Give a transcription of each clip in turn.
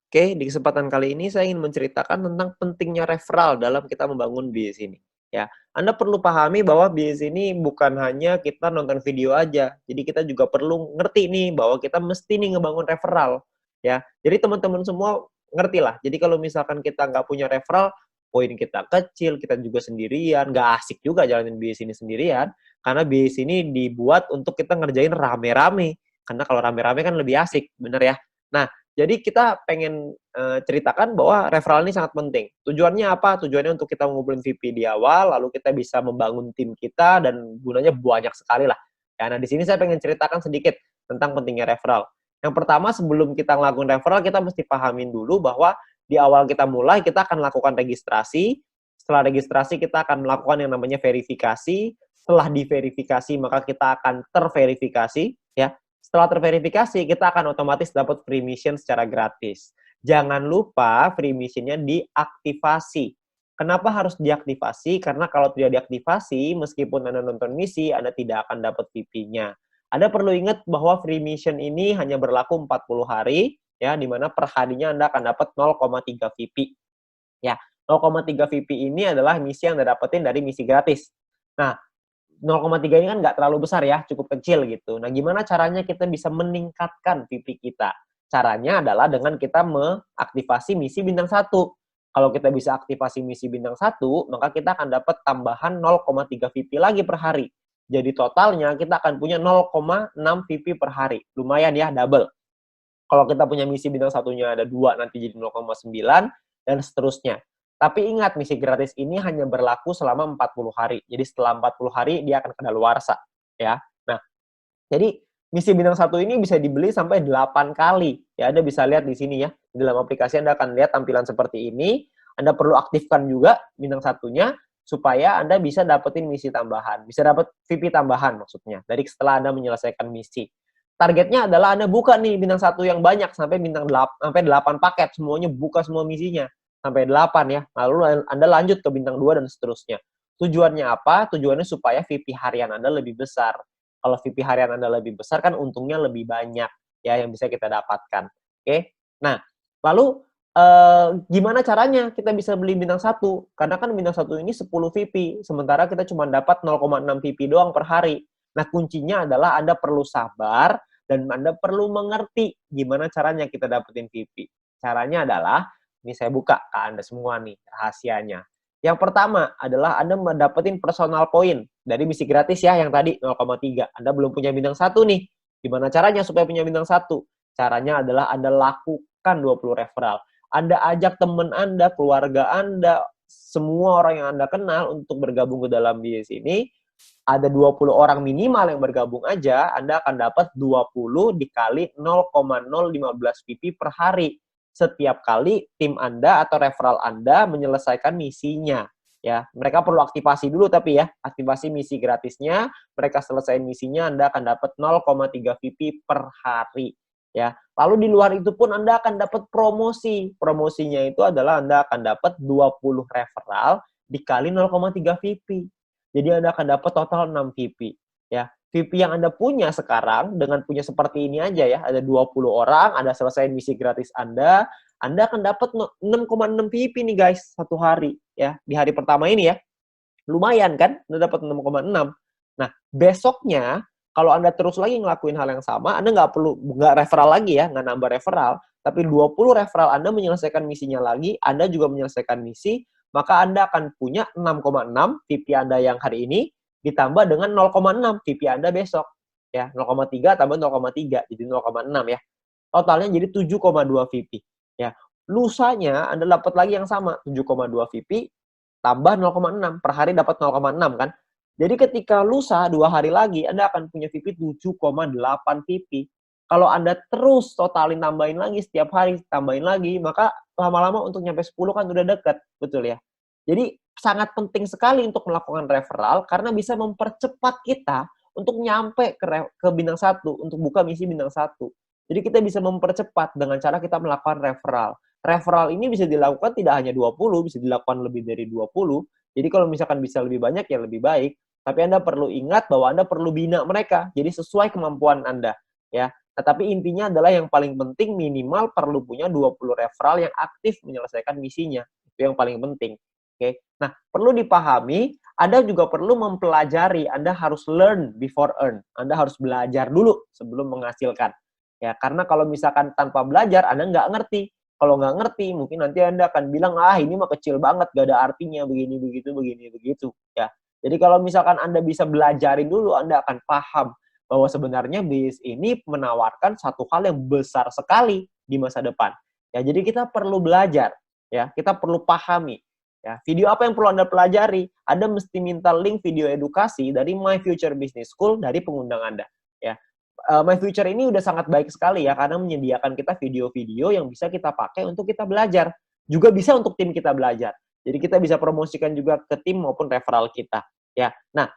Oke, di kesempatan kali ini saya ingin menceritakan tentang pentingnya referral dalam kita membangun bisnis ini. Ya, Anda perlu pahami bahwa bisnis ini bukan hanya kita nonton video aja. Jadi kita juga perlu ngerti nih bahwa kita mesti nih ngebangun referral. Ya, jadi teman-teman semua ngerti lah. Jadi kalau misalkan kita nggak punya referral, poin kita kecil, kita juga sendirian, nggak asik juga jalanin bisnis ini sendirian. Karena bisnis ini dibuat untuk kita ngerjain rame-rame. Karena kalau rame-rame kan lebih asik, bener ya? Nah, jadi kita pengen, ceritakan bahwa referral ini sangat penting. Tujuannya apa? Tujuannya untuk kita ngumpulin VP di awal, lalu kita bisa membangun tim kita dan gunanya banyak sekali lah. Ya, nah di sini saya pengen ceritakan sedikit tentang pentingnya referral. Yang pertama sebelum kita ngelakuin referral, kita mesti pahamin dulu bahwa di awal kita mulai, kita akan lakukan registrasi. Setelah registrasi, kita akan melakukan yang namanya verifikasi. Setelah diverifikasi, maka kita akan terverifikasi, ya. Setelah terverifikasi, kita akan otomatis dapat free mission secara gratis. Jangan lupa free mission-nya diaktifasi. Kenapa harus diaktifasi? Karena kalau tidak diaktifasi, meskipun Anda nonton misi, Anda tidak akan dapat VP-nya. Anda perlu ingat bahwa free mission ini hanya berlaku 40 hari, ya, di mana per harinya Anda akan dapat 0,3 VP. Ya, 0,3 VP ini adalah misi yang Anda dapetin dari misi gratis. Nah, 0,3 ini kan nggak terlalu besar ya, cukup kecil gitu. Nah, gimana caranya kita bisa meningkatkan VP kita? Caranya adalah dengan kita mengaktifasi misi bintang 1. Kalau kita bisa aktifasi misi bintang 1, maka kita akan dapat tambahan 0,3 VP lagi per hari. Jadi totalnya kita akan punya 0,6 VP per hari. Lumayan ya, double. Kalau kita punya misi bintang satunya ada 2, nanti jadi 0,9, dan seterusnya. Tapi ingat, misi gratis ini hanya berlaku selama 40 hari. Jadi setelah 40 hari, dia akan kadaluarsa. Ya. Nah, jadi misi bintang 1 ini bisa dibeli sampai 8 kali. Ya, Anda bisa lihat di sini ya. Di dalam aplikasi Anda akan lihat tampilan seperti ini. Anda perlu aktifkan juga bintang satunya, supaya Anda bisa dapetin misi tambahan. Bisa dapat VP tambahan maksudnya, dari setelah Anda menyelesaikan misi. Targetnya adalah Anda buka nih bintang 1 yang banyak sampai bintang 8, sampai 8 paket, semuanya buka semua misinya sampai 8 ya. Lalu Anda lanjut ke bintang 2 dan seterusnya. Tujuannya apa? Tujuannya supaya VP harian Anda lebih besar. Kalau VP harian Anda lebih besar kan untungnya lebih banyak ya yang bisa kita dapatkan. Oke. Nah, lalu gimana caranya kita bisa beli bintang 1? Karena kan bintang 1 ini 10 VP, sementara kita cuma dapat 0,6 VP doang per hari. Nah, kuncinya adalah Anda perlu sabar dan Anda perlu mengerti gimana caranya kita dapetin VP. Caranya adalah, ini saya buka ke Anda semua nih rahasianya. Yang pertama adalah Anda mendapatkan personal point dari misi gratis ya, yang tadi 0,3. Anda belum punya bintang 1 nih. Gimana caranya supaya punya bintang 1? Caranya adalah Anda lakukan 20 referral. Anda ajak teman Anda, keluarga Anda, semua orang yang Anda kenal untuk bergabung ke dalam bisnis ini. Ada 20 orang minimal yang bergabung aja, Anda akan dapat 20 dikali 0,015 PP per hari. Setiap kali tim Anda atau referral Anda menyelesaikan misinya. Ya, mereka perlu aktivasi dulu tapi ya, aktivasi misi gratisnya, mereka selesai misinya, Anda akan dapat 0,3 VP per hari. Ya, lalu di luar itu pun Anda akan dapat promosi. Promosinya itu adalah Anda akan dapat 20 referral dikali 0,3 VP. Jadi Anda akan dapat total 6 VP. Ya, VP yang Anda punya sekarang dengan punya seperti ini aja ya, ada 20 orang, Anda selesai misi gratis Anda akan dapat 6,6 VP nih guys, satu hari ya, di hari pertama ini ya. Lumayan kan? Anda dapat 6,6. Nah, besoknya kalau Anda terus lagi ngelakuin hal yang sama, Anda nggak referral lagi ya, nggak nambah referral, tapi 20 referral Anda menyelesaikan misinya lagi, Anda juga menyelesaikan misi, maka Anda akan punya 6,6 VP Anda yang hari ini, ditambah dengan 0,6 VP Anda besok. Ya, 0,3 tambah 0,3, jadi 0,6 ya. Totalnya jadi 7,2 VP. Ya, lusanya Anda dapat lagi yang sama, 7,2 VP, tambah 0,6. Per hari dapat 0,6 kan. Jadi ketika lusa 2 hari lagi, Anda akan punya VP 7,8 VP. Kalau Anda terus totalin tambahin lagi setiap hari, tambahin lagi, maka lama-lama untuk nyampe 10 kan udah deket, betul ya? Jadi sangat penting sekali untuk melakukan referral karena bisa mempercepat kita untuk nyampe ke bintang 1, untuk buka misi bintang 1. Jadi kita bisa mempercepat dengan cara kita melakukan referral. Referral ini bisa dilakukan tidak hanya 20, bisa dilakukan lebih dari 20. Jadi kalau misalkan bisa lebih banyak ya lebih baik. Tapi Anda perlu ingat bahwa Anda perlu bina mereka. Jadi sesuai kemampuan Anda. Ya. Nah, tapi intinya adalah yang paling penting minimal perlu punya 20 referral yang aktif menyelesaikan misinya. Itu yang paling penting. Oke. Nah, perlu dipahami, Anda juga perlu mempelajari. Anda harus learn before earn. Anda harus belajar dulu sebelum menghasilkan. Ya, karena kalau misalkan tanpa belajar, Anda nggak ngerti. Kalau nggak ngerti, mungkin nanti Anda akan bilang, ah ini mah kecil banget, gak ada artinya, begini, begitu, begini, begitu. Ya. Jadi kalau misalkan Anda bisa belajarin dulu, Anda akan paham bahwa sebenarnya bisnis ini menawarkan satu hal yang besar sekali di masa depan. Ya, jadi kita perlu belajar, ya, kita perlu pahami. Ya, video apa yang perlu Anda pelajari? Anda mesti minta link video edukasi dari My Future Business School dari pengundang Anda. Ya, My Future ini udah sangat baik sekali ya karena menyediakan kita video-video yang bisa kita pakai untuk kita belajar. Juga bisa untuk tim kita belajar. Jadi kita bisa promosikan juga ke tim maupun referral kita. Ya, nah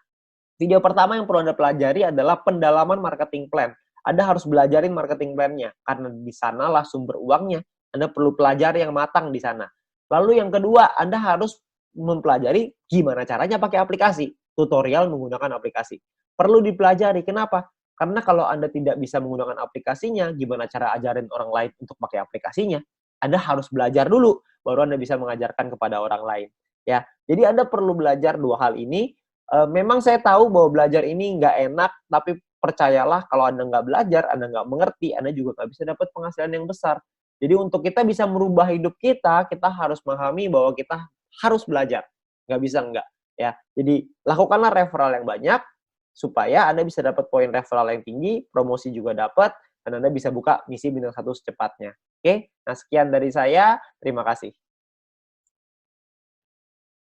video pertama yang perlu Anda pelajari adalah pendalaman marketing plan. Anda harus belajarin marketing plan-nya, karena di sanalah sumber uangnya. Anda perlu pelajari yang matang di sana. Lalu yang kedua, Anda harus mempelajari gimana caranya pakai aplikasi. Tutorial menggunakan aplikasi. Perlu dipelajari. Kenapa? Karena kalau Anda tidak bisa menggunakan aplikasinya, gimana cara ajarin orang lain untuk pakai aplikasinya? Anda harus belajar dulu, baru Anda bisa mengajarkan kepada orang lain. Ya, jadi Anda perlu belajar dua hal ini. Memang saya tahu bahwa belajar ini nggak enak, tapi percayalah kalau Anda nggak belajar, Anda nggak mengerti, Anda juga nggak bisa dapat penghasilan yang besar. Jadi untuk kita bisa merubah hidup kita harus memahami bahwa kita harus belajar. Nggak bisa nggak. Ya. Jadi lakukanlah referral yang banyak, supaya Anda bisa dapat poin referral yang tinggi, promosi juga dapat, dan Anda bisa buka misi bintang 1 secepatnya. Oke? Nah sekian dari saya, terima kasih.